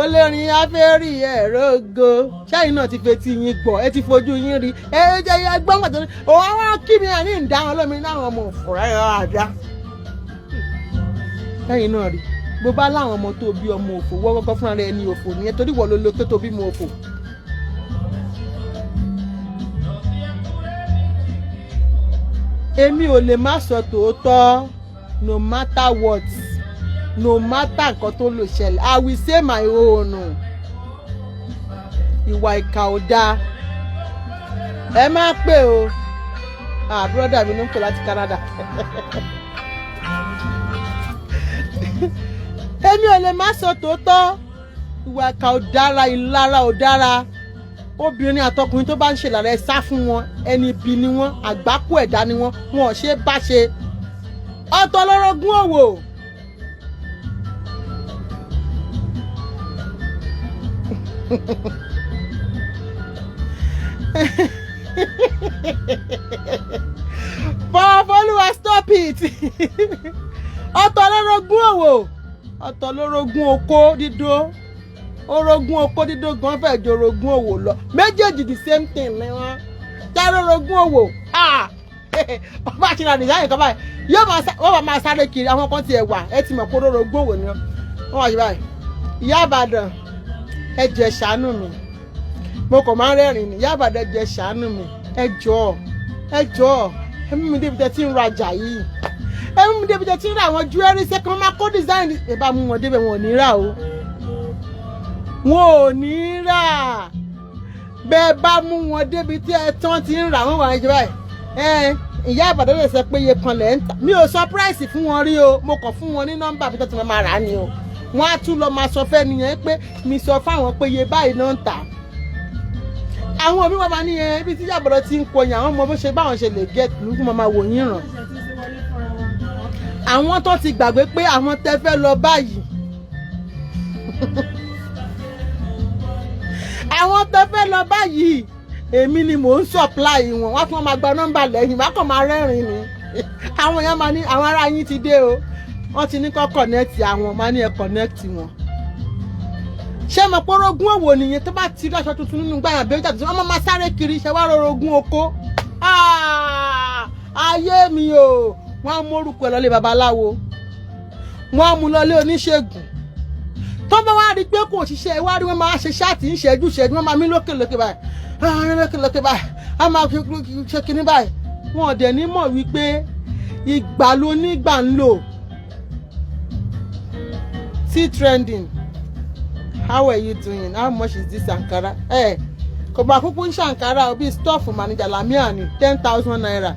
olórin afẹ́rí ẹ̀rọ́gò ṣẹ́yìn náà ti fetí yín gbọ́ ẹ ti fojú yín rí ẹ jẹ́ ẹgbọ́n pàtó òun àwọn kí mi àní ìdáhùn lómi láwọn ọmọ òfurá ẹ̀rọ àdá ṣẹ́yìn náà rí bó bá láwọn ọmọ tó bí ọmọ òfò wọ́n kọ́kọ́ fúnra rẹ̀ ní òfò nìyẹn torí wọ́n ló lo pé tó bí mo òfò. Èmi ò lè má sọ tòótọ́ no matter what no matter nǹkan tó lè ṣẹlẹ̀ I will say my own. Ìwà ìkà ò dáa ẹ má pè o brother mi ló ń pè láti Canada. Èmi ò lè má sọ tòótọ́ ìwà ìkà ò dára ìlara ò dára obìnrin àtọkùnrin tó bá ń ṣe lára ẹ sá fún wọn ẹni bí ni wọn àgbákò ẹ̀dá ni wọn wọn ò ṣe bá ṣe ọ̀tọ̀ lórogún òwò. Fọwọ́fọlúwa stop it. Ọ̀tọ̀ lórogún òwò ọ̀tọ̀ lórogún oko dídó orogún oko dídó gan fẹ́ jọ orogún òwò lọ méjèèjì the same thing ni wọ́n jáde orogún òwò ọba àti ìrìn àdìsáyìn kan báyìí wọ́n máa sáré kiri àwọn kan tiẹ̀ wà ẹ ti mọ̀ pé orogún òwò ni wọ́n wà yí báyìí. Ìyá Ìbàdàn ẹ jẹ́ ṣàánú mi mo kàn máa ń rẹ́rìn ní Ìyá Ìbàdàn ẹ jẹ́ ṣàánú mi ẹ jọ̀ọ́ ẹ mú mi débi tẹ́ tí ń rajà yìí ẹ mú mi débi tẹ́ tí ń ra àwọn jewelry sẹ́kọ̀ọ́ máa kó design ẹ bá mú wọn débẹ̀ wọn ò ní rà o wọn ò ní rà bẹ́ẹ̀ bá mú wọn débi tí ẹ tán ti ń rà wọ́n wà ní ìjọba ẹ̀ Ìyá Ìbàdàn lè sọ pé iye kan lẹ̀ ń tà mí ò sọ price fún wọn rí o mo kàn fún wọn ní nọ́mbà bí tó ti máa rà á ni o wọ́n á tún lọ máa sọ fẹ́ nìyẹn pé mi sọ fáwọn pé iye báyìí náà ń tà àwọn òbí wọn máa ní ibi tí Ìyá Ìbàdàn ti ń kọyìn àwọn ọmọ bó ṣe báwọn ṣe lè get lùkú máa wò yín ràn àwọn tó ti gbàgbé pé àwọn tẹ́ fẹ́ lọ báyìí àwọn tó fẹ́ lọ báyìí èmi ni mò ń supply wọn wọ́n fún máa gba nọ́mbà lẹ́yìn má kàn máa rẹ́rìn ni àwọn èèyàn máa ní àwọn ará yín ti dé o wọ́n ti ní kọ́ connect àwọn máa ní ẹ connect wọn. Ṣé mo pé orogún òwò nìyẹn tó bá ti rí aṣọ tuntun nínú gbàyàn bẹ́ẹ̀ jáde wọ́n máa sáré kiri ṣe wá orogún oko ayé mi o wọ́n á mú orúkọ ẹ̀ lọ́lé babaláwo wọ́n á mú lọ́lé oníṣègùn tó bá wá rí pé kò ṣiṣẹ́ wá rí wọ́n máa ṣe ṣáàtì ń ṣẹ́jú wọ́n máa mí lókè báyìí lókè báyìí a máa ṣe kinní báyìí wọn ò dẹ̀ ní mọ̀ wípé ìgbà ló nígbà ń lò. See trending how are you doing how much is this Ankara kò bá kúkú ń ṣàǹkárá bí stuff manager lamia ní 10,000 naira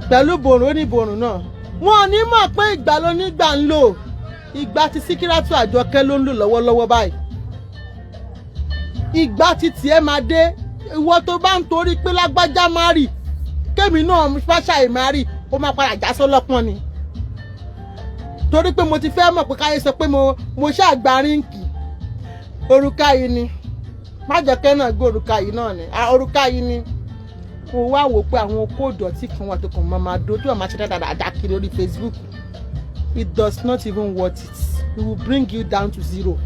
pẹ̀lú bòrò oníbòrò náà wọn ò ní mọ̀ pé ìgbà ló nígbà ń lò ìgbà tí Síkírátù Àjọkẹ́ ló ń lò lọ́wọ́lọ́wọ́ báyìí ìgbà tí tiẹ̀ máa dé ìwọ tó bá ń torí pé lágbájá má rì kémi náà fáṣà ìmá rì ó máa padà já sọ́lọ́pọ́n ni torí pé mo ti fẹ́ mọ̀ pé káyé sọ pé mo ṣàgbá ríǹkì òrùka yìí ni májọkẹ́ náà gbé òrùka yìí náà ni òrùka yìí ni mo wá wò pé àwọn okó ìdọ̀tí kan wà tó kàn máa do tó máa ṣe dáadáa kiri lórí Facebook it does not even worth it. It will bring you down to zero.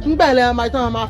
Nígbà ilẹ̀ ọmọ ìtàn máa